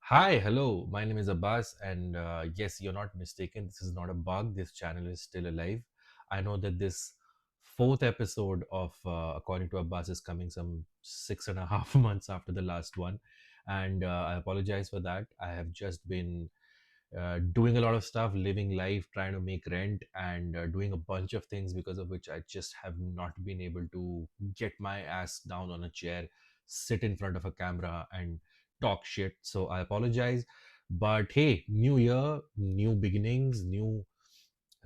Hi, hello. My name is Abbas, and yes, you're not mistaken. This is not a bug. This channel is still alive. I know that this fourth episode of According to Abbas is coming some 6.5 months after the last one, and I apologize for that. I have just been doing a lot of stuff, living life, trying to make rent, and doing a bunch of things because of which I just have not been able to get my ass down on a chair, sit in front of a camera, and talk shit. So I apologize. But hey, new year, new beginnings, new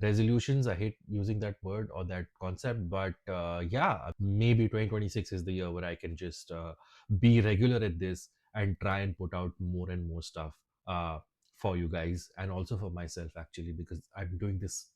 resolutions. I hate using that word or that concept, but yeah, maybe 2026 is the year where I can just be regular at this and try and put out more and more stuff uh, for you guys and also for myself, actually, because I'm doing this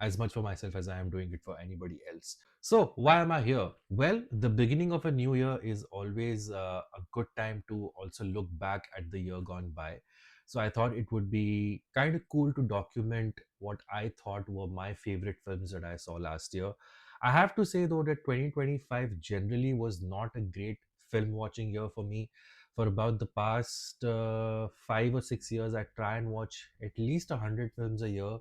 as much for myself as I am doing it for anybody else. So, why am I here? Well, the beginning of a new year is always a good time to also look back at the year gone by. So, I thought it would be kind of cool to document what I thought were my favorite films that I saw last year. I have to say, though, that 2025 generally was not a great film watching year for me. For about the past 5 or 6 years, I try and watch at least 100 films a year.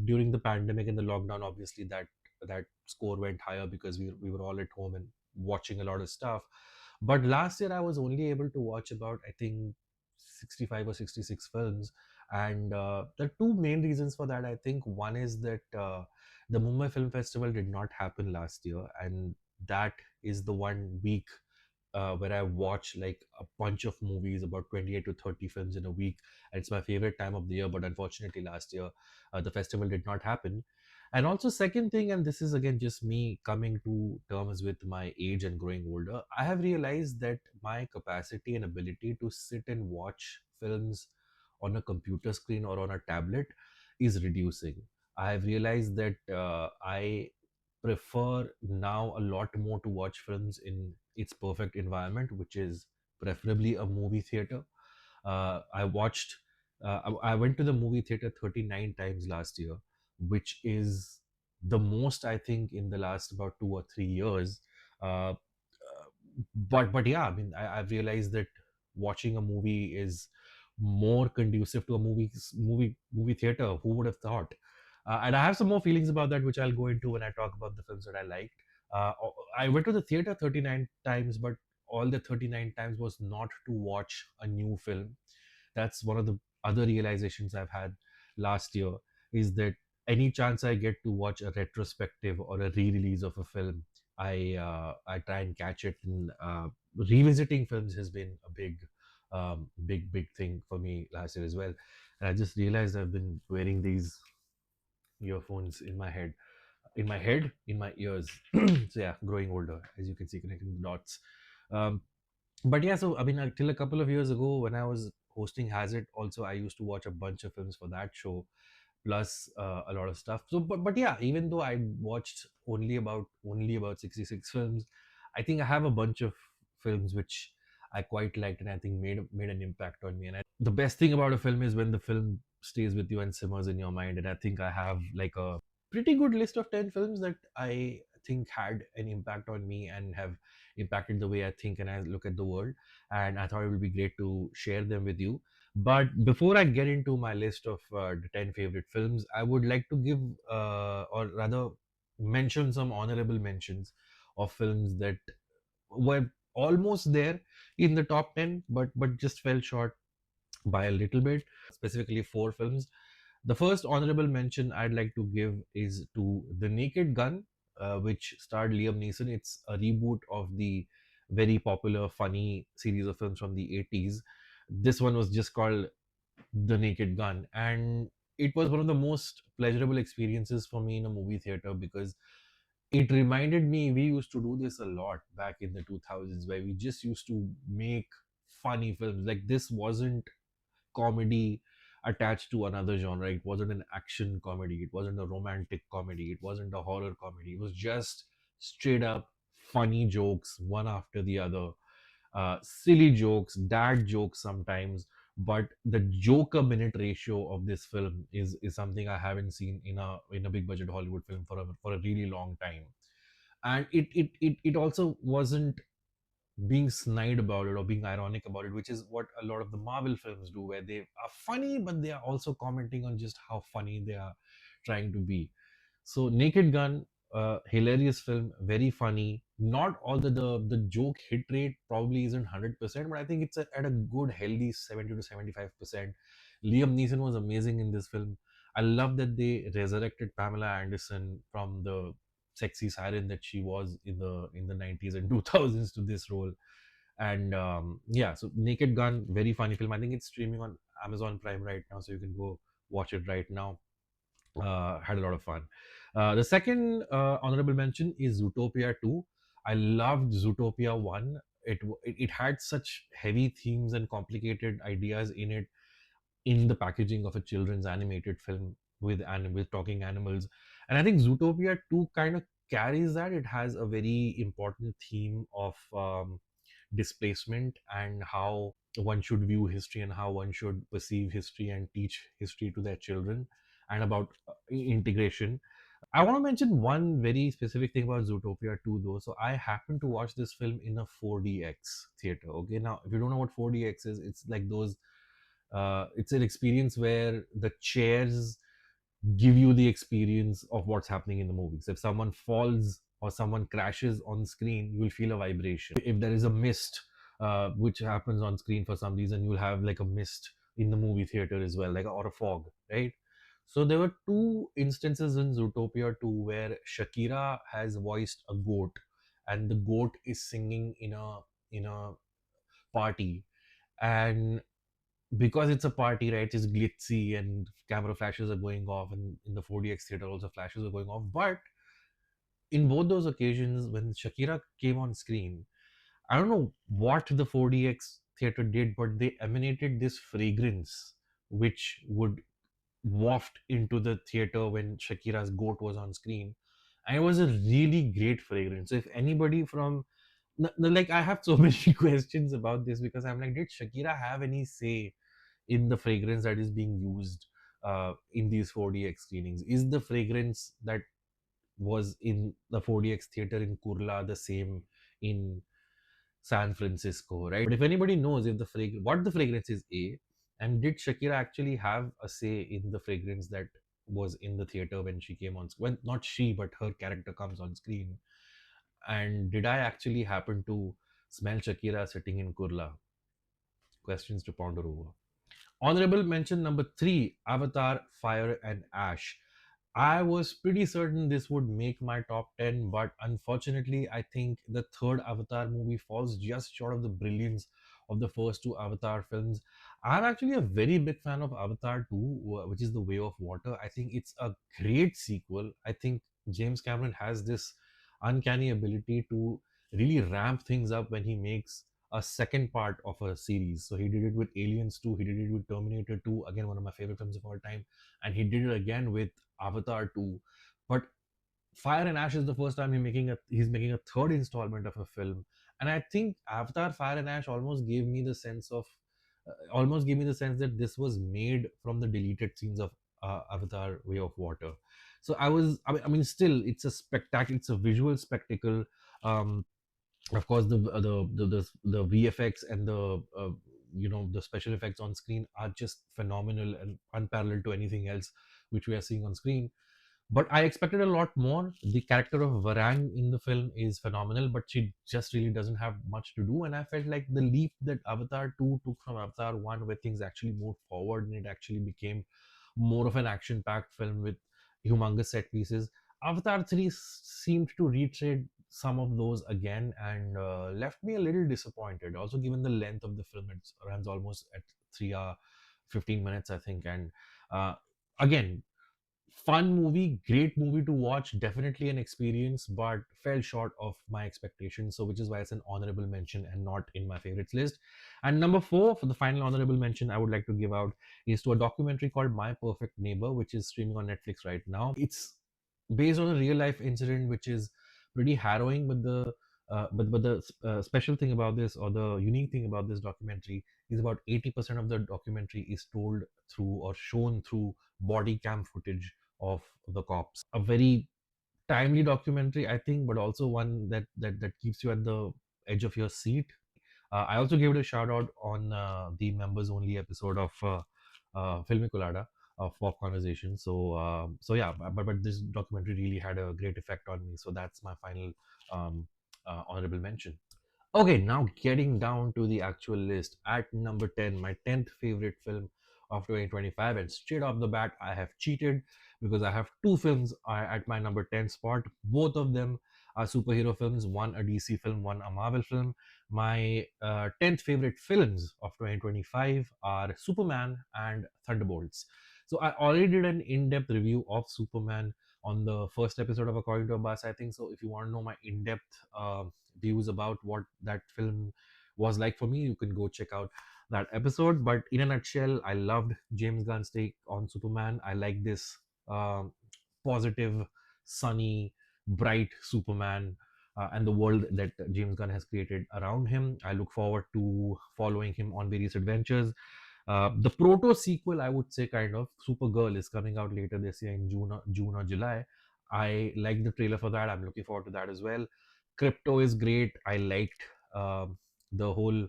During the pandemic and the lockdown, obviously that score went higher because we were all at home and watching a lot of stuff. But last year I was only able to watch about, I think, 65 or 66 films. And the two main reasons for that, I think, one is that the Mumbai Film Festival did not happen last year, and that is the one week where I watch like a bunch of movies, about 28 to 30 films in a week. And it's my favorite time of the year. But unfortunately, last year, the festival did not happen. And also, second thing, and this is again just me coming to terms with my age and growing older, I have realized that my capacity and ability to sit and watch films on a computer screen or on a tablet is reducing. I have realized that I prefer now a lot more to watch films in its perfect environment, which is preferably a movie theater. I watched, I went to the movie theater 39 times last year, which is the most I think in the last about 2 or 3 years. Uh, but yeah, I mean, I've realized that watching a movie is more conducive to a movie theater. Who would have thought? And I have some more feelings about that, which I'll go into when I talk about the films that I liked. I went to the theater 39 times, but all the 39 times was not to watch a new film. That's one of the other realizations I've had last year, is that any chance I get to watch a retrospective or a re-release of a film, I try and catch it. And revisiting films has been a big thing for me last year as well. And I just realized I've been wearing these earphones in my ears. So yeah, growing older, as you can see, connecting the dots. Um, but yeah, so I mean, till a couple of years ago, when I was hosting Has It, also I used to watch a bunch of films for that show, plus a lot of stuff. So, but yeah, even though I watched only about 66 films, I think I have a bunch of films which I quite liked and I think made an impact on me. And the best thing about a film is when the film stays with you and simmers in your mind. And I think I have like a pretty good list of 10 films that I think had an impact on me and have impacted the way I think and I look at the world. And I thought it would be great to share them with you. But before I get into my list of the 10 favorite films, I would like to give, or rather, mention some honorable mentions of films that were almost there in the top 10, but just fell short by a little bit. Specifically, four films. The first honorable mention I'd like to give is to The Naked Gun, which starred Liam Neeson. It's a reboot of the very popular, funny series of films from the 80s. This one was just called The Naked Gun, and it was one of the most pleasurable experiences for me in a movie theater because it reminded me we used to do this a lot back in the 2000s, where we just used to make funny films. Like, this wasn't comedy attached to another genre. It wasn't an action comedy, it wasn't a romantic comedy, it wasn't a horror comedy. It was just straight up funny jokes, one after the other, silly jokes, dad jokes sometimes. But the joker minute ratio of this film is something I haven't seen in a big budget Hollywood film for a really long time. And it also wasn't being snide about it or being ironic about it, which is what a lot of the Marvel films do, where they are funny, but they are also commenting on just how funny they are trying to be. So Naked Gun, hilarious film, very funny. Not all the joke hit rate probably isn't 100%, but I think it's at a good healthy 70 to 75%. Liam Neeson was amazing in this film. I love that they resurrected Pamela Anderson from the sexy siren that she was in the 90s and 2000s to this role. And yeah, so Naked Gun, very funny film. I think it's streaming on Amazon Prime right now, so you can go watch it right now. Had a lot of fun. The second honorable mention is Zootopia 2. I loved Zootopia 1. It had such heavy themes and complicated ideas in it, in the packaging of a children's animated film with talking animals. And I think Zootopia 2 kind of carries that. It has a very important theme of displacement and how one should view history and how one should perceive history and teach history to their children, and about integration. I want to mention one very specific thing about Zootopia 2 though. So I happened to watch this film in a 4DX theater. Okay, now if you don't know what 4DX is, it's like those it's an experience where the chairs give you the experience of what's happening in the movie. So if someone falls or someone crashes on screen, you will feel a vibration. If there is a mist, which happens on screen for some reason, you'll have like a mist in the movie theater as well, like or a fog, right? So there were two instances in Zootopia 2 where Shakira has voiced a goat, and the goat is singing in a party, and because it's a party, right? It's glitzy and camera flashes are going off, and in the 4DX theater also flashes are going off. But in both those occasions, when Shakira came on screen, I don't know what the 4DX theater did, but they emanated this fragrance which would waft into the theater when Shakira's goat was on screen. And it was a really great fragrance. So if anybody from like, I have so many questions about this, because I'm like, did Shakira have any say in the fragrance that is being used in these 4DX screenings? Is the fragrance that was in the 4DX theater in Kurla the same in San Francisco, right? But if anybody knows if what the fragrance is, A, and did Shakira actually have a say in the fragrance that was in the theater when she came on when not she but her character comes on screen, and did I actually happen to smell Shakira sitting in Kurla? Questions to ponder over. Honorable mention number three, Avatar Fire and Ash. I was pretty certain this would make my top 10, but unfortunately, I think the third Avatar movie falls just short of the brilliance of the first two Avatar films. I'm actually a very big fan of Avatar 2, which is The Way of Water. I think it's a great sequel. I think James Cameron has this uncanny ability to really ramp things up when he makes a second part of a series. So he did it with Aliens 2, he did it with Terminator 2, again, one of my favorite films of all time, and he did it again with Avatar 2. But Fire and Ash is the first time he's making a third installment of a film. And I think Avatar Fire and Ash almost gave me the sense that this was made from the deleted scenes of Avatar Way of Water. So I mean, still, it's a spectacle, it's a visual spectacle. Um, of course, the VFX and the special effects on screen are just phenomenal and unparalleled to anything else which we are seeing on screen. But I expected a lot more. The character of Varang in the film is phenomenal, but she just really doesn't have much to do. And I felt like the leap that Avatar 2 took from Avatar 1, where things actually moved forward and it actually became more of an action packed film with humongous set pieces. Avatar 3 seemed to retread some of those again, and left me a little disappointed. Also, given the length of the film, it runs almost at 3 hour 15 minutes, I think. And uh, again, fun movie, great movie to watch, definitely an experience, but fell short of my expectations. So, which is why it's an honorable mention and not in my favorites list. And number four, for the final honorable mention I would like to give out, is to a documentary called My Perfect Neighbor, which is streaming on Netflix right now. It's based on a real life incident, which is pretty harrowing. But the special thing about this, or the unique thing about this documentary, is about 80% of the documentary is told through or shown through body cam footage of the cops. A very timely documentary, I think, but also one that keeps you at the edge of your seat. I also gave it a shout out on the members only episode of Filmy Colada of PopCornversation. So yeah, but this documentary really had a great effect on me. So that's my final um, honorable mention. Okay, now getting down to the actual list. At number 10, my 10th favorite film of 2025. And straight off the bat, I have cheated because I have two films at my number 10 spot. Both of them are superhero films, one a DC film, one a Marvel film. My 10th favorite films of 2025 are Superman and Thunderbolts. So I already did an in-depth review of Superman on the first episode of According to Abbas, I think. So if you want to know my in-depth views about what that film was like for me, you can go check out that episode. But in a nutshell, I loved James Gunn's take on Superman. I like this um, positive, sunny, bright Superman. And the world that James Gunn has created around him. I look forward to following him on various adventures. The proto sequel, I would say, kind of Supergirl, is coming out later this year in June or July. I like the trailer for that. I'm looking forward to that as well. Crypto is great. I liked the whole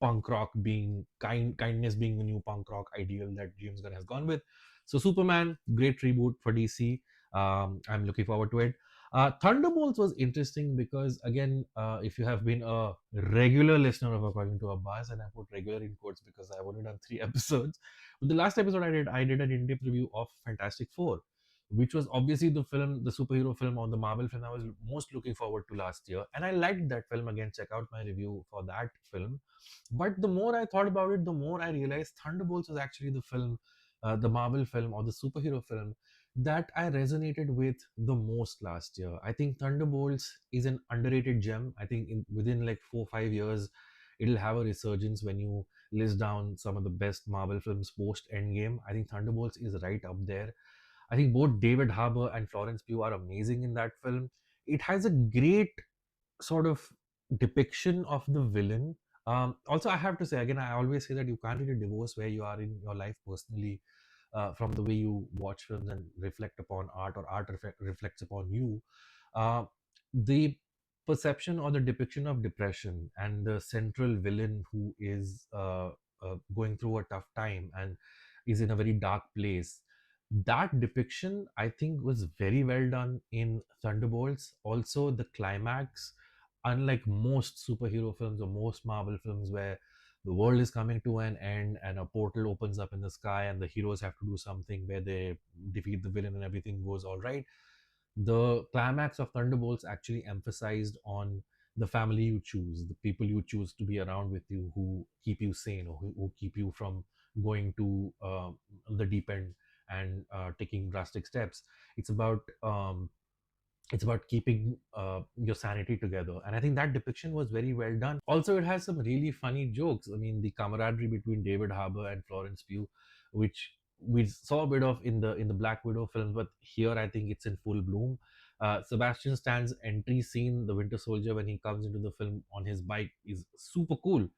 punk rock being kindness being the new punk rock ideal that James Gunn has gone with. So Superman, great reboot for DC. I'm looking forward to it. Thunderbolts was interesting because again, if you have been a regular listener of According to Abbas, and I put regular in quotes because I've only done 3 episodes. But the last episode I did an in-depth review of Fantastic Four, which was obviously the film, the superhero film or the Marvel film I was most looking forward to last year. And I liked that film. Again, check out my review for that film. But the more I thought about it, the more I realized Thunderbolts was actually the film, the Marvel film or the superhero film that I resonated with the most last year. I think Thunderbolts is an underrated gem. I think within like 4 or 5 years, it'll have a resurgence when you list down some of the best Marvel films post Endgame. I think Thunderbolts is right up there. I think both David Harbour and Florence Pugh are amazing in that film. It has a great sort of depiction of the villain. Also, I have to say again, I always say that you can't really divorce where you are in your life personally from the way you watch films and reflect upon art, or art reflects upon you. Uh, the perception or the depiction of depression and the central villain who is going through a tough time and is in a very dark place, that depiction I think was very well done in Thunderbolts. Also, the climax, unlike most superhero films or most Marvel films where the world is coming to an end and a portal opens up in the sky and the heroes have to do something where they defeat the villain and everything goes all right, the climax of Thunderbolts actually emphasized on the family you choose, the people you choose to be around with you, who keep you sane or who keep you from going to the deep end and taking drastic steps. It's about keeping your sanity together, and I think that depiction was very well done. Also, it has some really funny jokes. I mean, the camaraderie between David Harbour and Florence Pugh, which we saw a bit of in the Black Widow films, but here I think it's in full bloom. Sebastian Stan's entry scene, the Winter Soldier, when he comes into the film on his bike, is super cool.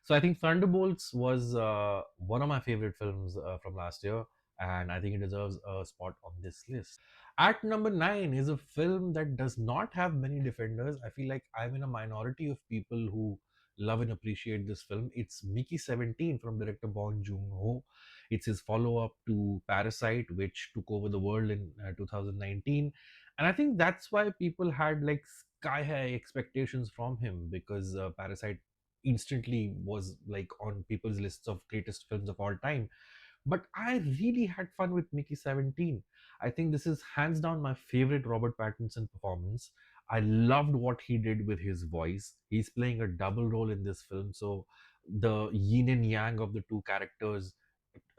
So I think Thunderbolts was one of my favorite films from last year, and I think it deserves a spot on this list. At number 9 is a film that does not have many defenders. I feel like I'm in a minority of people who love and appreciate this film. It's Mickey 17 from director Bong Joon-ho. It's his follow-up to Parasite, which took over the world in 2019. And I think that's why people had like sky high expectations from him, because Parasite instantly was like on people's lists of greatest films of all time. But I really had fun with Mickey 17. I think this is hands down my favorite Robert Pattinson performance. I loved what he did with his voice. He's playing a double role in this film, so the yin and yang of the two characters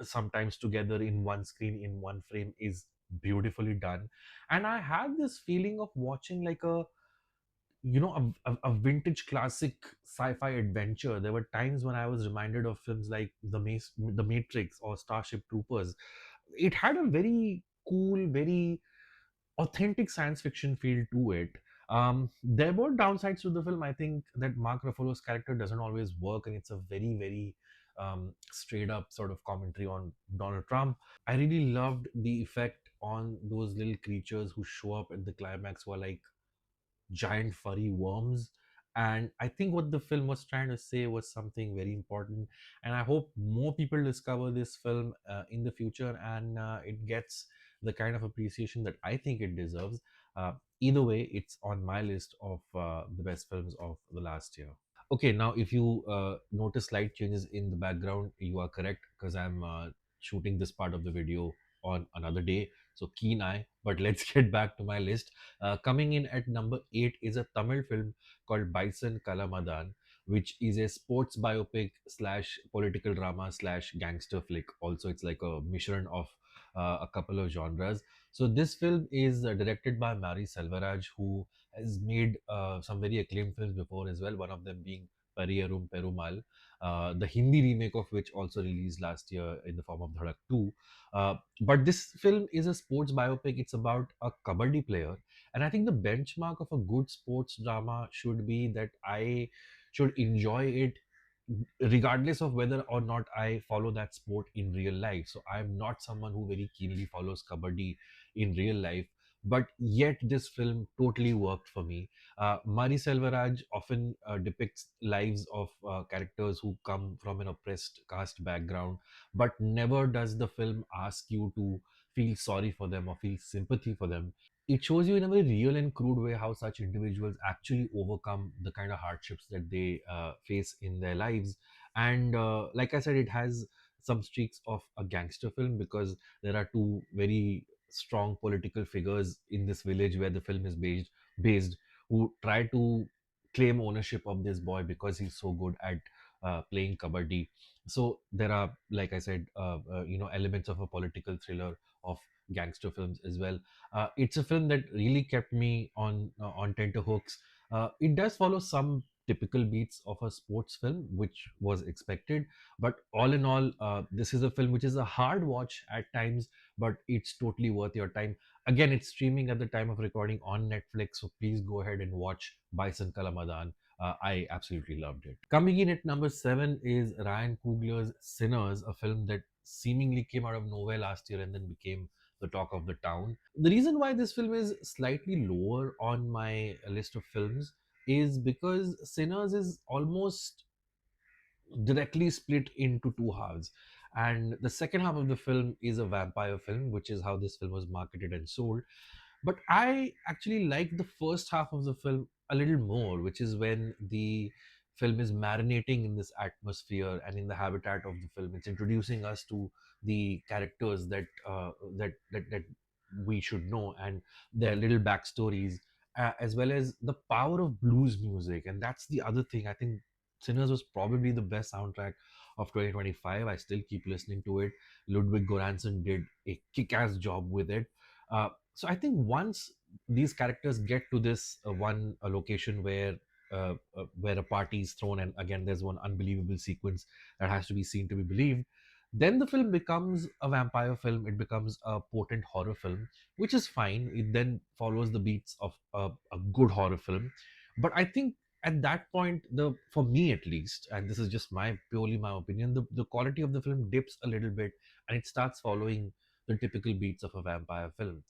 sometimes together in one screen, in one frame, is beautifully done. And I had this feeling of watching like a, a vintage classic sci-fi adventure. There were times when I was reminded of films like the Matrix or Starship Troopers. It had a very cool, very authentic science fiction feel to it. There were downsides to the film. I think that Mark Ruffalo's character doesn't always work, and it's a very, very straight up sort of commentary on Donald Trump. I really loved the effect on those little creatures who show up at the climax, who are like giant furry worms, And I think what the film was trying to say was something very important, and I hope more people discover this film in the future, and it gets the kind of appreciation that I think it deserves. Either way, it's on my list of the best films of the last year. Okay, now if you notice slight changes in the background, you are correct, because I'm shooting this part of the video on another day. So keen eye. But let's get back to my list. Coming in at number 8 is a Tamil film called Bison Kalamadan, which is a sports biopic slash political drama slash gangster flick. Also, it's like a mission of a couple of genres. So this film is directed by Mari Selvaraj, who has made some very acclaimed films before as well, one of them being Pariyarum Perumal, the Hindi remake of which also released last year in the form of Dhadak 2. But this film is a sports biopic. It's about a kabaddi player. And I think the benchmark of a good sports drama should be that I should enjoy it regardless of whether or not I follow that sport in real life. So I'm not someone who very keenly follows kabaddi in real life, but yet this film totally worked for me. Mari Selvaraj often depicts lives of characters who come from an oppressed caste background, but never does the film ask you to feel sorry for them or feel sympathy for them. It shows you in a very real and crude way how such individuals actually overcome the kind of hardships that they face in their lives. And like I said, it has some streaks of a gangster film, because there are two very strong political figures in this village where the film is based, who try to claim ownership of this boy because he's so good at playing kabaddi. So there are, like I said, elements of a political thriller of gangster films as well. It's a film that really kept me on tenterhooks. It does follow some typical beats of a sports film, which was expected. But all in all, this is a film which is a hard watch at times, but it's totally worth your time. Again, it's streaming at the time of recording on Netflix, so please go ahead and watch Bison Kalamadan. I absolutely loved it. Coming in at number 7 is Ryan Coogler's Sinners, a film that seemingly came out of nowhere last year and then became the talk of the town. The reason why this film is slightly lower on my list of films is because Sinners is almost directly split into two halves. And the second half of the film is a vampire film, which is how this film was marketed and sold. But I actually like the first half of the film a little more, which is when the film is marinating in this atmosphere and in the habitat of the film. It's introducing us to the characters that we should know, and their little backstories, as well as the power of blues music. And that's the other thing. I think Sinners was probably the best soundtrack of 2025. I still keep listening to it. Ludwig Göransson did a kick-ass job with it. So I think once these characters get to this one location where a party is thrown, and again there's one unbelievable sequence that has to be seen to be believed, then the film becomes a vampire film. It becomes a potent horror film, which is fine. It then follows the beats of a good horror film. But I think at that point, the for me at least, and this is just my purely my opinion, the quality of the film dips a little bit, and it starts following the typical beats of a vampire film.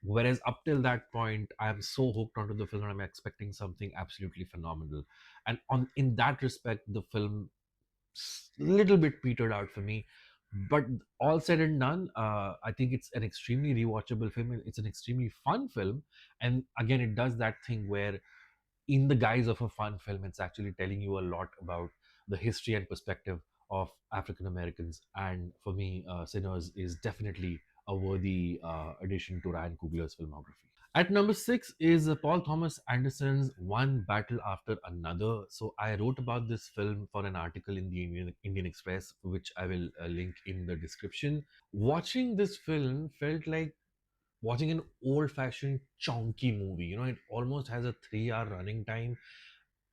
Whereas up till that point, I'm so hooked onto the film and I'm expecting something absolutely phenomenal. And on in that respect, the film little bit petered out for me. But all said and done, I think it's an extremely rewatchable film. It's an extremely fun film, and again, it does that thing where in the guise of a fun film, it's actually telling you a lot about the history and perspective of African Americans. And for me, Sinners is definitely a worthy addition to Ryan Coogler's filmography. At number 6 is Paul Thomas Anderson's One Battle After Another. So I wrote about this film for an article in the Indian Express, which I will link in the description. Watching this film felt like watching an old fashioned chunky movie. It almost has a 3 hour running time,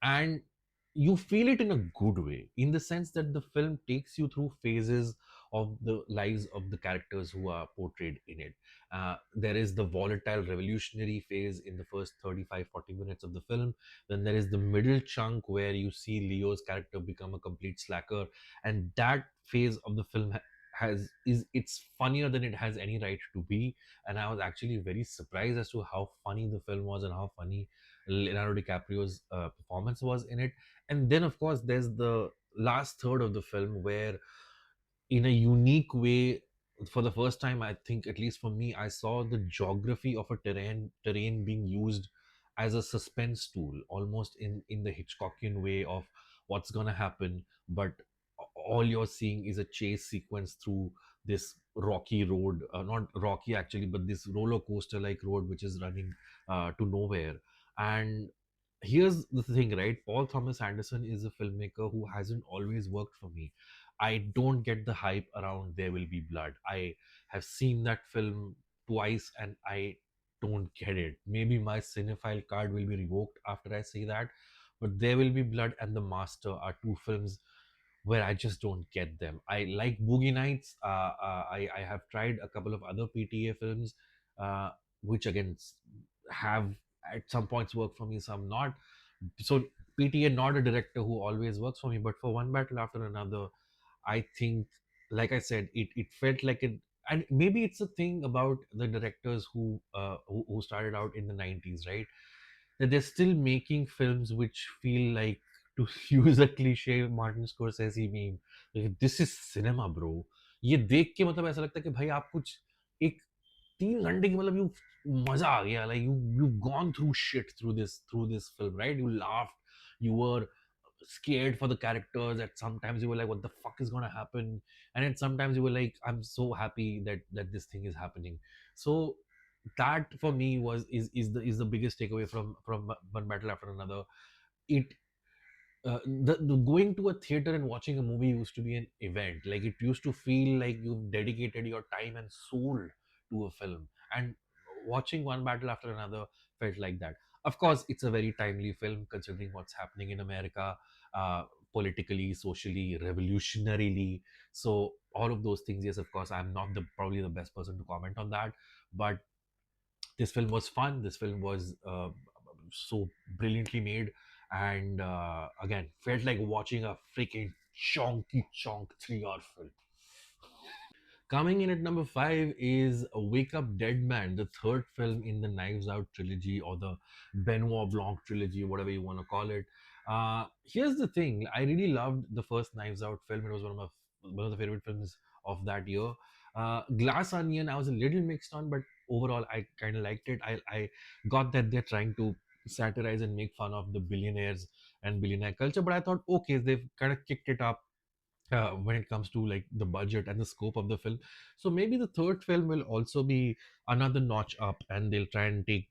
and you feel it in a good way, in the sense that the film takes you through phases of the lives of the characters who are portrayed in it. There is the volatile revolutionary phase in the first 35-40 minutes of the film. Then there is the middle chunk where you see Leo's character become a complete slacker, and that phase of the film has is it's funnier than it has any right to be. And I was actually very surprised as to how funny the film was and how funny Leonardo DiCaprio's performance was in it. And then of course there's the last third of the film where, in a unique way, for the first time, I think, at least for me, I saw the geography of a terrain being used as a suspense tool, almost in the Hitchcockian way of what's gonna happen, but all you're seeing is a chase sequence through this rocky road, not rocky actually, but this roller coaster like road which is running to nowhere. And here's the thing, right? Paul Thomas Anderson is a filmmaker who hasn't always worked for me. I don't get the hype around There Will Be Blood. I have seen that film twice and I don't get it. Maybe my cinephile card will be revoked after I see that. But There Will Be Blood and The Master are two films where I just don't get them. I like Boogie Nights. I have tried a couple of other PTA films, uh, which again have at some points worked for me, some not. So PTA not a director who always works for me, but for One Battle After Another, I think, like I said, it felt like it, and maybe it's a thing about the directors who started out in the 90s, right? That they're still making films which feel like, to use a cliche Martin Scorsese meme, like, this is cinema, bro. ये देख के मतलब ऐसा लगता है कि भाई आप कुछ एक 3 घंटे की मतलब यू मजा आ गया, like you gone through shit through this film, right? You laughed, you were scared for the characters. At sometimes you were like, what the fuck is gonna happen? And then sometimes you were like, I'm so happy that this thing is happening. So that for me is the biggest takeaway from One Battle After Another. It the going to a theater and watching a movie used to be an event. Like, it used to feel like you've dedicated your time and soul to a film, and watching One Battle After Another felt like that. Of course, it's a very timely film considering what's happening in America, uh, politically, socially, revolutionarily. So all of those things, yes, of course, I'm not the probably the best person to comment on that, but this film was fun. This film was so brilliantly made, and again, felt like watching a freaking chonky chonk 3 hour film. Coming in at number 5 is Wake Up Dead Man, the third film in the Knives Out trilogy, or the Benoit Blanc trilogy, whatever you want to call it. Here's the thing: I really loved the first Knives Out film. It was one of the favorite films of that year. Glass Onion, I was a little mixed on, but overall, I kind of liked it. I got that they're trying to satirize and make fun of the billionaires and billionaire culture, but I thought, okay, they've kind of kicked it up when it comes to like the budget and the scope of the film. So maybe the third film will also be another notch up, and they'll try and take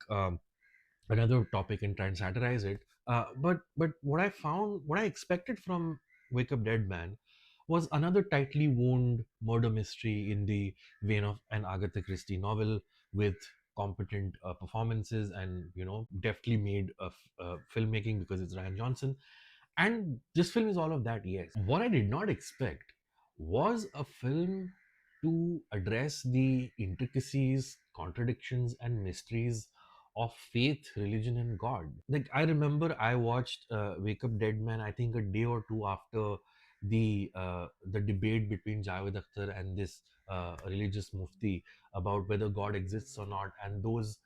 another topic and try and satirize it. But what I expected from Wake Up Dead Man was another tightly wound murder mystery in the vein of an Agatha Christie novel, with competent performances and, deftly made filmmaking, because it's Ryan Johnson. And this film is all of that, yes. What I did not expect was a film to address the intricacies, contradictions, and mysteries of faith, religion, and God. Like, I remember I watched Wake Up Dead Man, I think a day or two after the debate between Javed Akhtar and this religious mufti about whether God exists or not, and those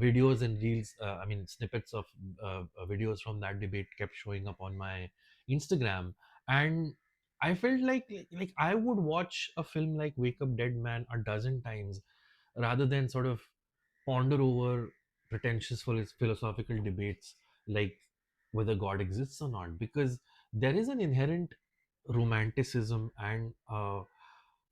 videos and reels, I mean snippets of videos from that debate kept showing up on my Instagram. And I felt like I would watch a film like Wake Up Dead Man a dozen times rather than sort of ponder over pretentious philosophical debates like whether God exists or not, because there is an inherent romanticism and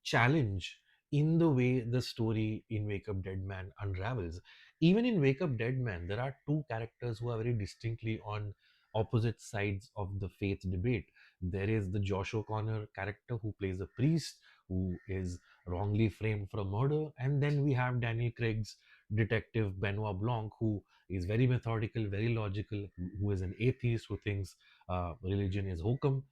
challenge in the way the story in Wake Up Dead Man unravels. Even in Wake Up Dead Man, there are two characters who are very distinctly on opposite sides of the faith debate. There is the Josh O'Connor character who plays a priest who is wrongly framed for a murder, and then we have Daniel Craig's detective Benoit Blanc, who is very methodical, very logical, who is an atheist who thinks religion is hokum.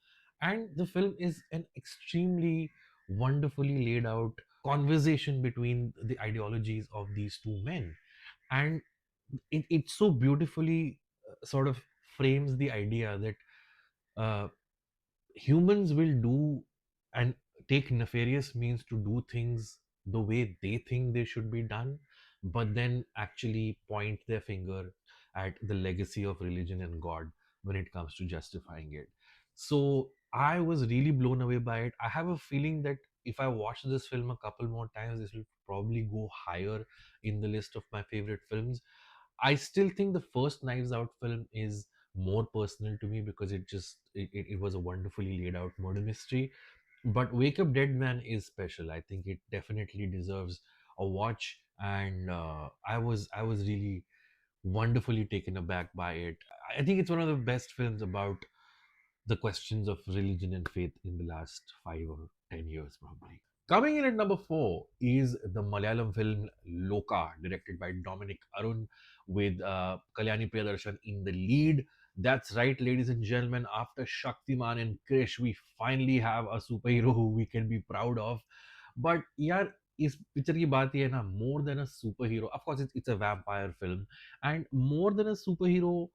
And the film is an extremely wonderfully laid out conversation between the ideologies of these two men. And it so beautifully sort of frames the idea that uh, humans will do and take nefarious means to do things the way they think they should be done, but then actually point their finger at the legacy of religion and God when it comes to justifying it. So I was really blown away by it. I have a feeling that if I watch this film a couple more times, this will probably go higher in the list of my favorite films. I still think the first Knives Out film is more personal to me because it was a wonderfully laid out murder mystery. But Wake Up Dead Man is special. I think it definitely deserves a watch, and I was really wonderfully taken aback by it. I think it's one of the best films about the questions of religion and faith in the last 5 or 10 years, probably. Coming in at number four is the Malayalam film Lokah, directed by Dominic Arun, with Kalyani Priyadarshan in the lead. That's right, ladies and gentlemen. After Shaktiman and Krish, we finally have a superhero who we can be proud of. But यार इस picture की बात ये है ना, more than a superhero, of course it's a vampire film, and more than a superhero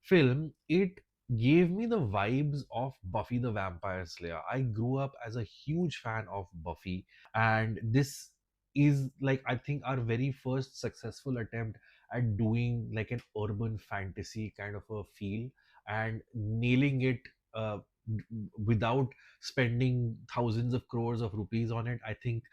film, it gave me the vibes of Buffy the Vampire Slayer. I grew up as a huge fan of Buffy, and this is like, I think, our very first successful attempt at doing like an urban fantasy kind of a feel and nailing it uh, without spending thousands of crores of rupees on it. I think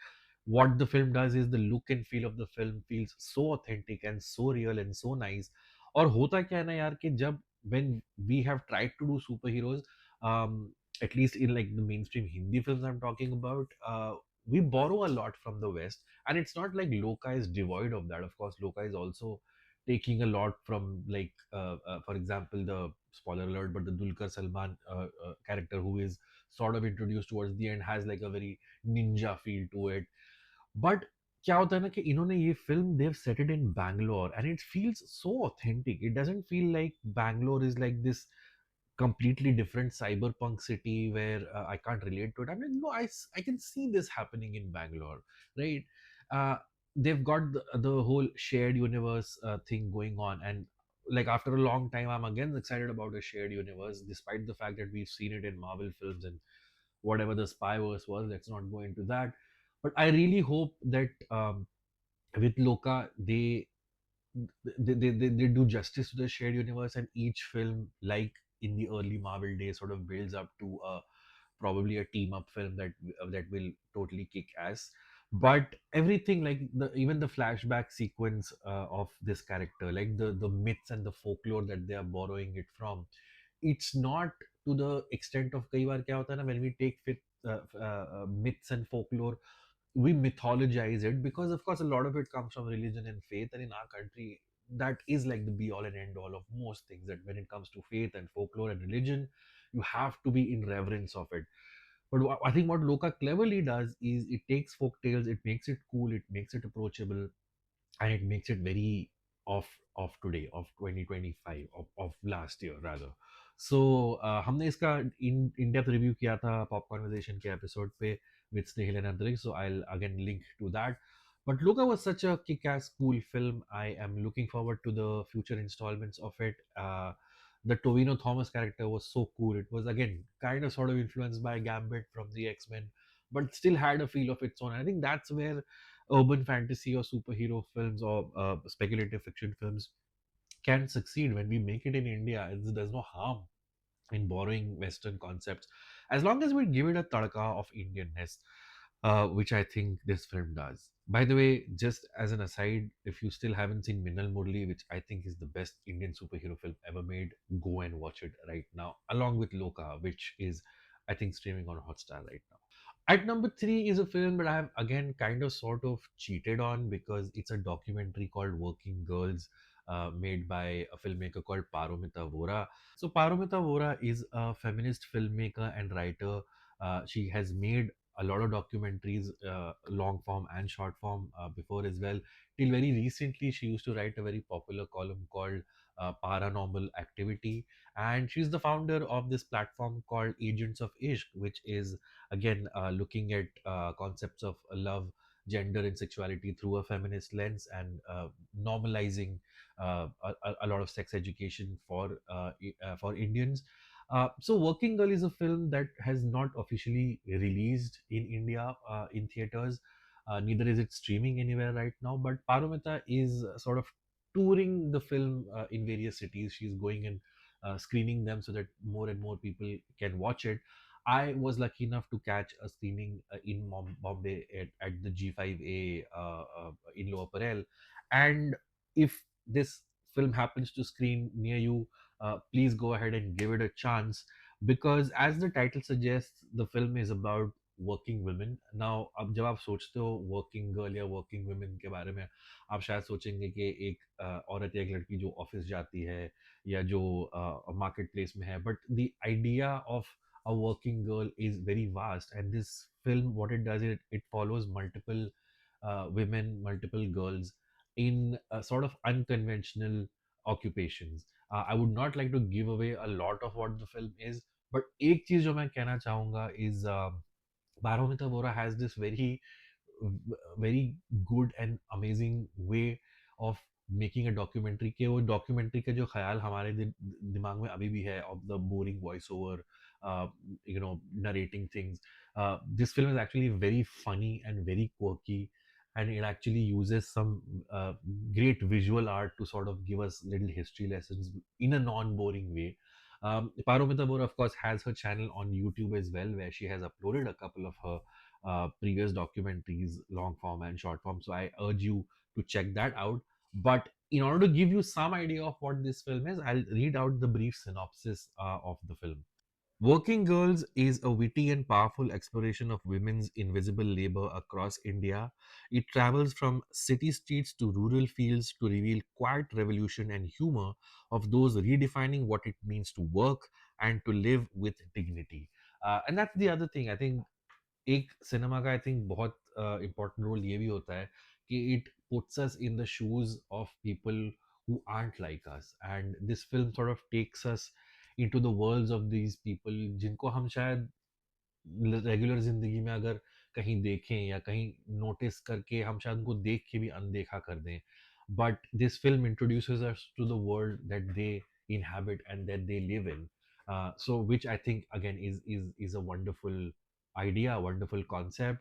what the film does is the look and feel of the film feels so authentic and so real and so nice. और होता क्या है ना यार कि जब when we have tried to do superheroes, um, at least in like the mainstream Hindi films I'm talking about, we borrow a lot from the West, and it's not like Lokah is devoid of that. Of course, Lokah is also taking a lot from like, for example, the spoiler alert, but the Dulquer Salman character who is sort of introduced towards the end has like a very ninja feel to it. But क्या होता है ना कि इन्होंने ये film they've set it in Bangalore and it feels so authentic. It doesn't feel like Bangalore is like this completely different cyberpunk city where I can't relate to it. I mean, no, I can see this happening in Bangalore, right? Uh, they've got the whole shared universe thing going on, and like after a long time, I'm again excited about a shared universe, despite the fact that we've seen it in Marvel films and whatever the spyverse was. Let's not go into that. But I really hope that with Loka, they do justice to the shared universe, and each film, like in the early Marvel days, sort of builds up to probably a team up film that will totally kick ass. But everything, like even the flashback sequence of this character, like the myths and the folklore that they are borrowing it from, it's not to the extent of कई बार क्या होता है ना, when we take myths and folklore, we mythologize it because of course a lot of it comes from religion and faith, and in our country that is like the be all and end all of most things, that when it comes to faith and folklore and religion, you have to be in reverence of it. But I think what Loka cleverly does is it takes folk tales, it makes it cool, it makes it approachable, and it makes it very of today, of 2025, of last year rather. So हमने इसका in depth review किया था pop conversation के episode पे with Snehal and Antariksha, so I'll again link to that. But Luca was such a kick-ass cool film. I am looking forward to the future installments of it. The Tovino Thomas character was so cool. It was again kind of sort of influenced by Gambit from the X-Men, but still had a feel of its own. I think that's where urban fantasy or superhero films or speculative fiction films can succeed. When we make it in India, there's no harm in borrowing Western concepts as long as we give it a tadka of Indianness, which I think this film does. By the way, just as an aside, if you still haven't seen Minnal Murli, which I think is the best Indian superhero film ever made, go and watch it right now, along with Loka, which is, I think, streaming on Hotstar right now. At number three is a film that I have again kind of sort of cheated on because it's a documentary called Working Girls, made by a filmmaker called Paromita Vora. So Paromita Vora is a feminist filmmaker and writer. She has made a lot of documentaries, long form and short form, before as well. Till very recently, she used to write a very popular column called Paranormal Activity, and she's the founder of this platform called Agents of Ishq, which is again looking at concepts of love, gender, and sexuality through a feminist lens, and normalizing a lot of sex education for Indians. So Working Girl is a film that has not officially released in India in theaters. Neither is it streaming anywhere right now. But Paromita is sort of touring the film in various cities. She's going and screening them so that more and more people can watch it. I was lucky enough to catch a screening in Bombay at the G5A in Lower Parel. And if this film happens to screen near you, please go ahead and give it a chance, because as the title suggests, the film is about working women now. अब जब आप सोचते हो working girl या working women के बारे में, आप शायद सोचेंगे कि एक औरत या एक लड़की जो ऑफिस जाती है या जो मार्केट प्लेस में है, but the idea of a working girl is very vast, and this film, what it does, it follows multiple women, multiple girls in sort of unconventional occupations. I would not like to give away a lot of what the film is, but एक चीज जो मैं कहना चाहूंगा is Barometer Vora has this very good and amazing way of making a documentary के, वो documentary के जो ख्याल हमारे दिमाग में अभी भी है, of the boring voice over, narrating things, this film is actually very funny and very quirky, and it actually uses some great visual art to sort of give us little history lessons in a non-boring way. Paromita Bora, of course, has her channel on YouTube as well, where she has uploaded a couple of her previous documentaries, long form and short form. So I urge you to check that out. But in order to give you some idea of what this film is, I'll read out the brief synopsis of the film. Working Girls is a witty and powerful exploration of women's invisible labor across India. It travels from city streets to rural fields to reveal quiet revolution and humor of those redefining what it means to work and to live with dignity. And that's the other thing. I think एक cinema का I think बहुत important role ये भी होता है कि it puts us in the shoes of people who aren't like us, and this film sort of takes us into the worlds of these people जिनको हम शायद रेगुलर जिंदगी में अगर कहीं देखें या कहीं नोटिस करके हम शायद उनको देख के भी अनदेखा कर दें, but this film introduces us to the world that they inhabit and that they live in, so which I think again is a wonderful idea, a wonderful concept.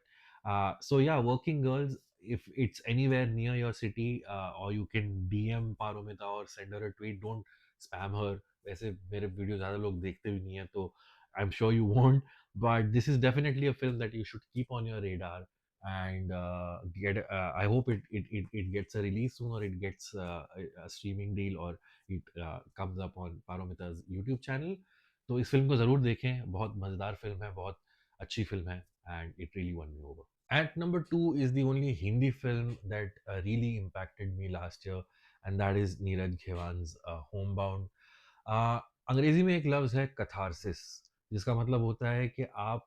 So yeah, Working Girls, if it's anywhere near your city, or you can DM Paromita or send her a tweet. Don't spam her. वैसे मेरे video ज़्यादा लोग देखते भी नहीं है, तो I'm sure you won't, but this is definitely a film that you should keep on your radar, and get I hope it gets a release soon, or it gets a streaming deal, or it comes up on Paromita's YouTube channel. तो इस film को ज़रूर देखें, बहुत मज़ेदार film है, बहुत अच्छी फिल्म है, and it really won me over. At number two is the only Hindi film that really impacted me last year, and that is Neeraj Ghewan's Homebound. uh, अंग्रेजी में एक लफ्ज़ है कथारसिस, जिसका मतलब होता है कि आप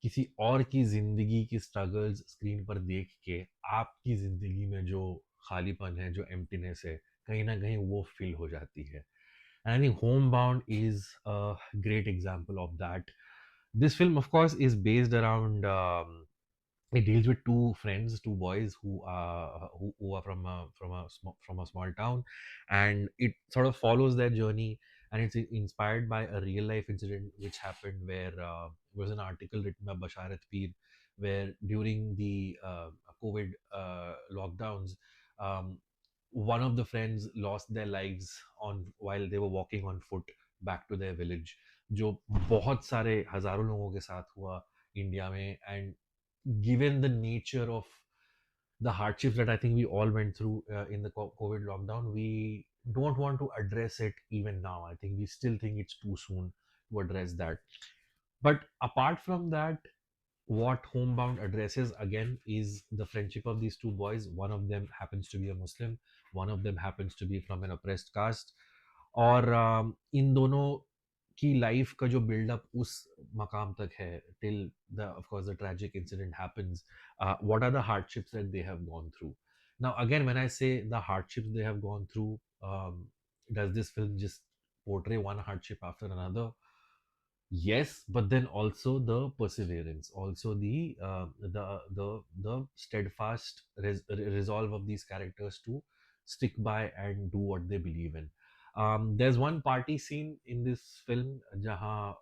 किसी और की ज़िंदगी की स्ट्रगल्स स्क्रीन पर देख के आपकी ज़िंदगी में जो खालीपन है, जो एम्प्टीनेस है, कहीं ना कहीं वो फील हो जाती है. And I think Homebound is a great example of that. This film, of course, is based around. It deals with two friends, two boys who are from a small town, and it sort of follows their journey. And it's inspired by a real life incident which happened, where there was an article written by Basharat Peer, where during the COVID lockdowns, um, one of the friends lost their lives on while they were walking on foot back to their village, जो बहुत सारे हजारों लोगों के साथ हुआ India में. And given the nature of the hardships that I think we all went through in the COVID lockdown, we don't want to address it even now. I think we still think it's too soon to address that. But apart from that, what Homebound addresses again is the friendship of these two boys. One of them happens to be a Muslim, one of them happens to be from an oppressed caste, और इन दोनों की life का जो buildup उस मकाम तक है, till the of course the tragic incident happens, what are the hardships that they have gone through. Now again, when I say the hardships they have gone through, does this film just portray one hardship after another? Yes, but then also the perseverance, also the steadfast resolve of these characters to stick by and do what they believe in. There's one party scene in this film jahan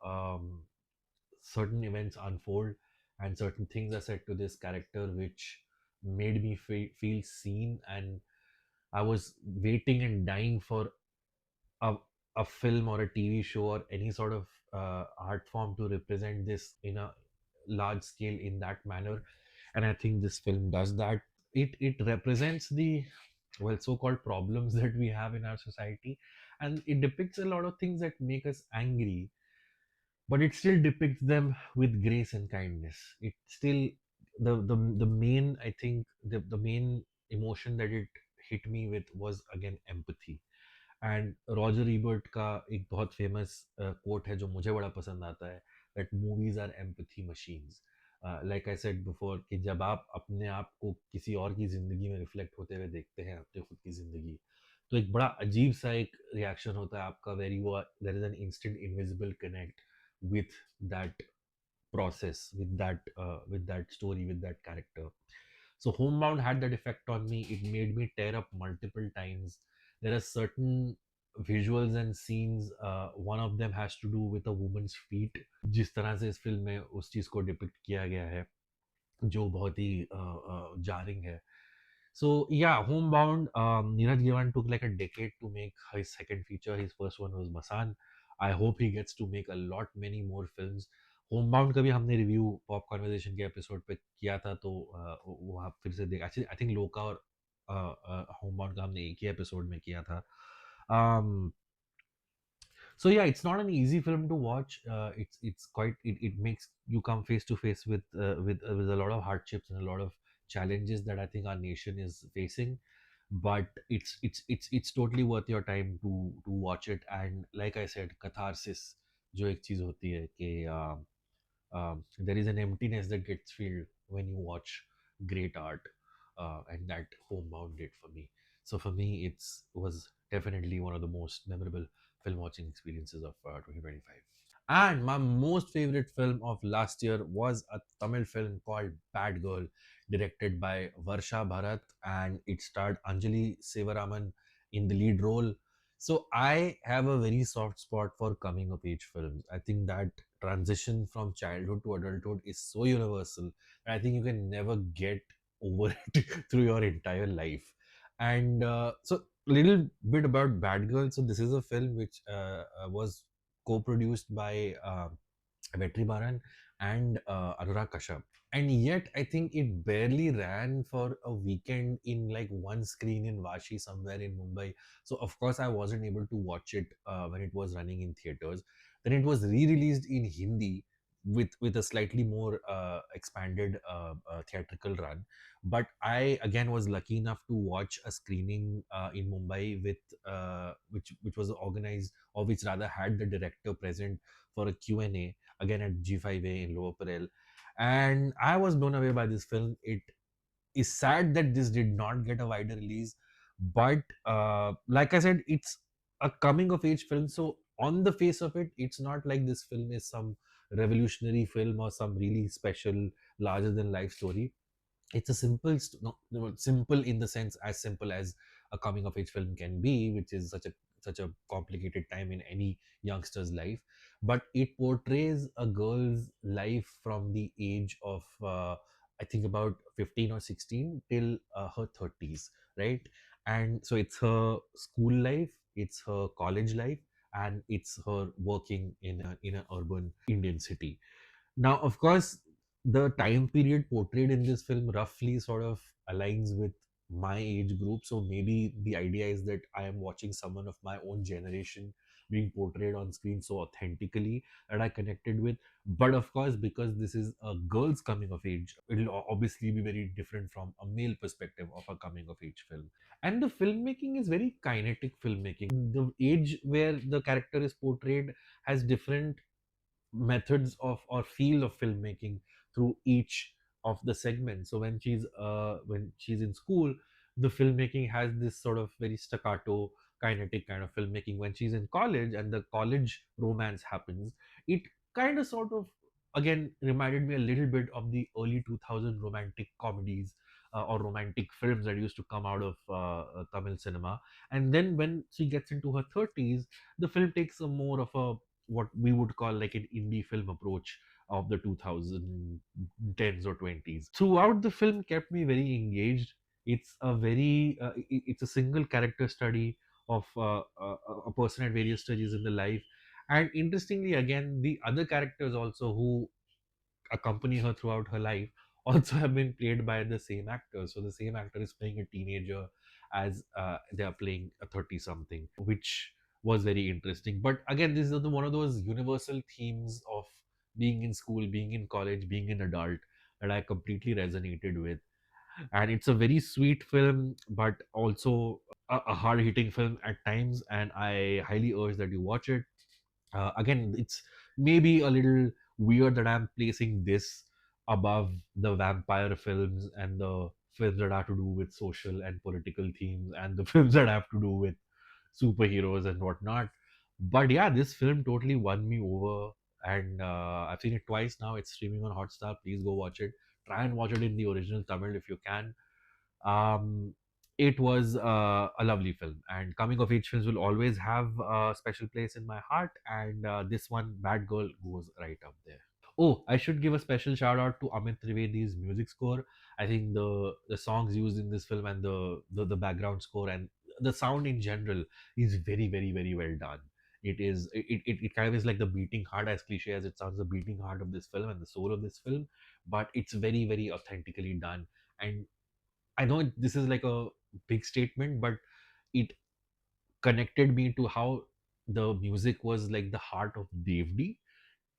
certain events unfold and certain things are said to this character which made me feel seen, and I was waiting and dying for a, a film or a TV show or any sort of art form to represent this in a large scale in that manner. And I think this film does that. It represents the, well, so-called problems that we have in our society, and it depicts a lot of things that make us angry, but it still depicts them with grace and kindness. It still, the main, I think the main emotion that it hit me with was again empathy. And Roger Ebert का एक बहुत famous quote है जो मुझे बड़ा पसंद आता है, that movies are empathy machines. Like I said before कि जब आप अपने आप को किसी और की ज़िंदगी में रिफ्लेक्ट होते हुए देखते हैं अपने खुद की ज़िंदगी, तो एक बड़ा अजीब सा एक रिएक्शन होता है आपका, where you are, there is an instant invisible connect with that process, with that story, with that character. So Homebound had that effect on me. It made me tear up multiple times. There are certain visuals and scenes. One of them has to do with a woman's feet. जिस तरह से इस film में उस चीज़ को depict किया गया है, जो बहुत ही jarring है. So yeah, Homebound. Neeraj Givan took like a decade to make his second feature. His first one was Masan. I hope he gets to make a lot many more films. Homebound का भी हमने review pop conversation के episode पे किया था, तो वो आप फिर से देख, एक्चुअली आई थिंक लोका और होमबाउंड का हमने एक ही एपिसोड में किया था. um, so yeah, it's not an easy film to watch. It's quite, it makes you come face to face with a lot of hardships and a lot of challenges that I think our nation is facing. But it's totally worth your time to watch it. And like I said, catharsis जो एक चीज होती है कि there is an emptiness that gets filled when you watch great art, and that Homebound did for me. So for me, it's was definitely one of the most memorable film watching experiences of 2025. And my most favorite film of last year was a Tamil film called Bad Girl, directed by Varsha Bharat, and it starred Anjali Sevaraman in the lead role. So I have a very soft spot for coming of age films. I think that transition from childhood to adulthood is so universal that I think you can never get over it through your entire life. And so, little bit about Bad Girl. So this is a film which was co-produced by Vetri Baran and Anurag Kashyap. And yet, I think it barely ran for a weekend in like one screen in Vashi somewhere in Mumbai. So of course, I wasn't able to watch it when it was running in theaters. Then it was re-released in Hindi with a slightly more expanded theatrical run. But I again was lucky enough to watch a screening in Mumbai with which was organized, or which rather had the director present for a Q&A again at G5A in Lower Parel. And I was blown away by this film. It is sad that this did not get a wider release, but like I said, it's a coming of age film. So on the face of it, it's not like this film is some revolutionary film or some really special, larger than life story. It's a simple no, simple in the sense as simple as a coming of age film can be, which is such a complicated time in any youngster's life. But it portrays a girl's life from the age of I think about 15 or 16 till her 30s, right? And so it's her school life, it's her college life, and it's her working in an urban Indian city. Now, of course, the time period portrayed in this film roughly sort of aligns with my age group. So maybe the idea is that I am watching someone of my own generation being portrayed on screen so authentically that I connected with. But of course, because this is a girl's coming of age, it'll obviously be very different from a male perspective of a coming of age film. And the filmmaking is very kinetic filmmaking. The age where the character is portrayed has different methods of or feel of filmmaking through each of the segments. So when she's in school, the filmmaking has this sort of very staccato kinetic kind of filmmaking. When she's in college and the college romance happens, it kind of sort of again reminded me a little bit of the early 2000 romantic comedies or romantic films that used to come out of Tamil cinema. And then when she gets into her 30s, the film takes a more of a what we would call like an indie film approach of the 2010s or 20s. Throughout the film kept me very engaged. It's a very it's a single character study of a person at various stages in the life. And interestingly, again, the other characters also who accompany her throughout her life also have been played by the same actor. So the same actor is playing a teenager as they are playing a 30 something, which was very interesting. But again, this is one of those universal themes of being in school, being in college, being an adult that I completely resonated with. And it's a very sweet film, but also a hard hitting film at times, and I highly urge that you watch it. Again, it's maybe a little weird that I'm placing this above the vampire films and the films that have to do with social and political themes and the films that have to do with superheroes and whatnot. But yeah, this film totally won me over, and I've seen it twice now. It's streaming on Hotstar. Please go watch it. Try and watch it in the original Tamil if you can. um, it was a lovely film, and coming of age films will always have a special place in my heart. And this one, Bad Girl, goes right up there. Oh, I should give a special shout out to Amit Trivedi's music score. I think the songs used in this film and the background score and the sound in general is very very very well done. It kind of is like the beating heart, as cliche as it sounds, the beating heart of this film and the soul of this film, but it's very very authentically done. And I know this is like a big statement, but it connected me to how the music was like the heart of Devdi.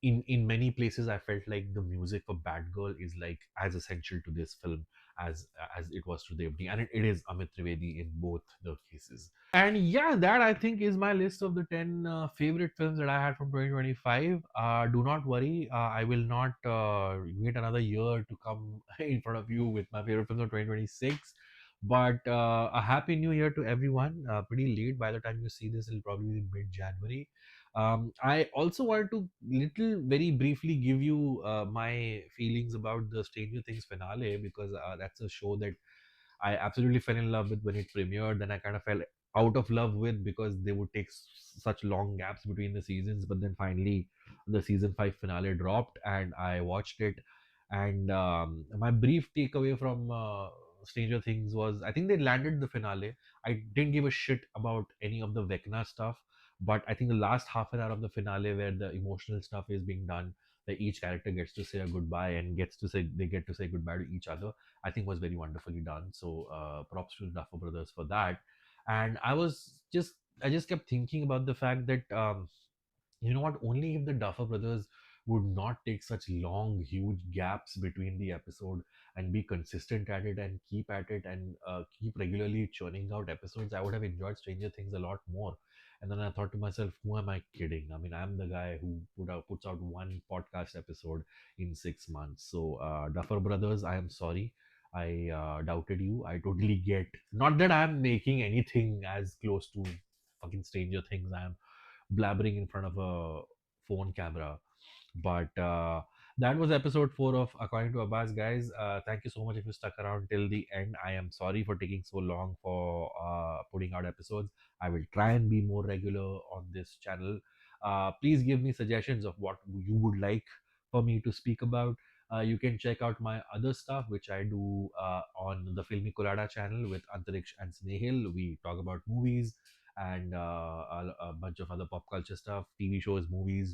In many places, I felt like the music for Bad Girl is like as essential to this film as it was to Devdi, and it is Amit Trivedi in both the cases. And yeah, that I think is my list of the 10 favorite films that I had from 2025. Do not worry, I will not wait another year to come in front of you with my favorite films of 2026. But a happy new year to everyone. Pretty late by the time you see this, it'll probably be mid January. I also wanted to little very briefly give you my feelings about the Stranger Things finale, because that's a show that I absolutely fell in love with when it premiered. Then I kind of fell out of love with because they would take such long gaps between the seasons. But then finally, the season 5 finale dropped, and I watched it. And my brief takeaway from Stranger Things was I think they landed the finale. I didn't give a shit about any of the Vecna stuff, but I think the last half an hour of the finale, where the emotional stuff is being done, that each character gets to say a goodbye and they get to say goodbye to each other, I think was very wonderfully done. So props to the Duffer Brothers for that. And I just kept thinking about the fact that you know what, only if the Duffer Brothers would not take such long, huge gaps between the episode and be consistent at it and keep at it and keep regularly churning out episodes, I would have enjoyed Stranger Things a lot more. And then I thought to myself, who am I kidding? I mean, I'm the guy who puts out one podcast episode in 6 months. So, Duffer Brothers, I am sorry. I doubted you. I totally get. Not that I'm making anything as close to fucking Stranger Things. I'm blabbering in front of a phone camera. But that was episode 4 of According to Abbas, guys. Thank you so much if you stuck around till the end. I am sorry for taking so long for putting out episodes. I will try and be more regular on this channel. Please give me suggestions of what you would like for me to speak about. You can check out my other stuff, which I do on the Filmy Colada channel with Antariksh and Snehil. We talk about movies and a bunch of other pop culture stuff, TV shows, movies,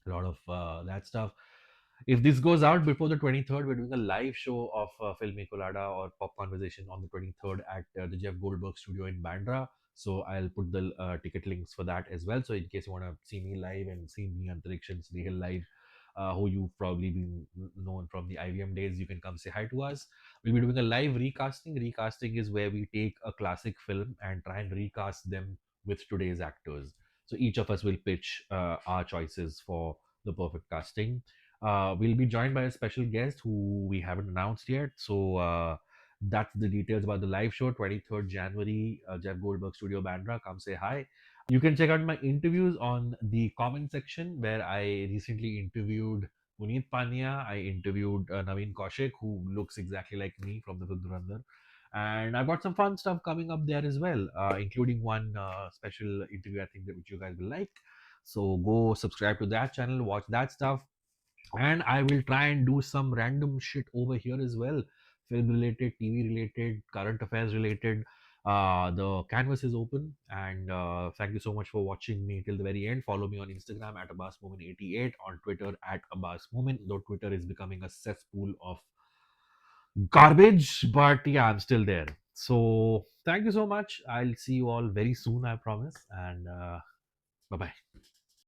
a lot of that stuff. If this goes out before the 23rd, we're doing a live show of Filmy Colada or Pop Conversation on the 23rd at the Jeff Goldberg studio in Bandra. So I'll put the ticket links for that as well. So in case you want to see me live and see me Antariksh and Snehal live, who you've probably been known from the IVM days, you can come say hi to us. We'll be doing a live recasting. Recasting is where we take a classic film and try and recast them with today's actors. So each of us will pitch our choices for the perfect casting. We'll be joined by a special guest who we haven't announced yet. So that's the details about the live show, 23rd January, Jeff Goldberg Studio Bandra. Come say hi. You can check out my interviews on the comment section where I recently interviewed Puneet Pania. I interviewed Naveen Kaushik, who looks exactly like me from the Durandar. And I've got some fun stuff coming up there as well, including one special interview I think that which you guys will like. So go subscribe to that channel, watch that stuff. and I will try and do some random shit over here as well, film related, TV related, current affairs related. The canvas is open, and thank you so much for watching me till the very end. Follow me on Instagram at abbasmomin88, on Twitter at abbasmomin, though Twitter is becoming a cesspool of garbage, but yeah, I'm still there. So thank you so much. I'll see you all very soon, I promise, and bye bye.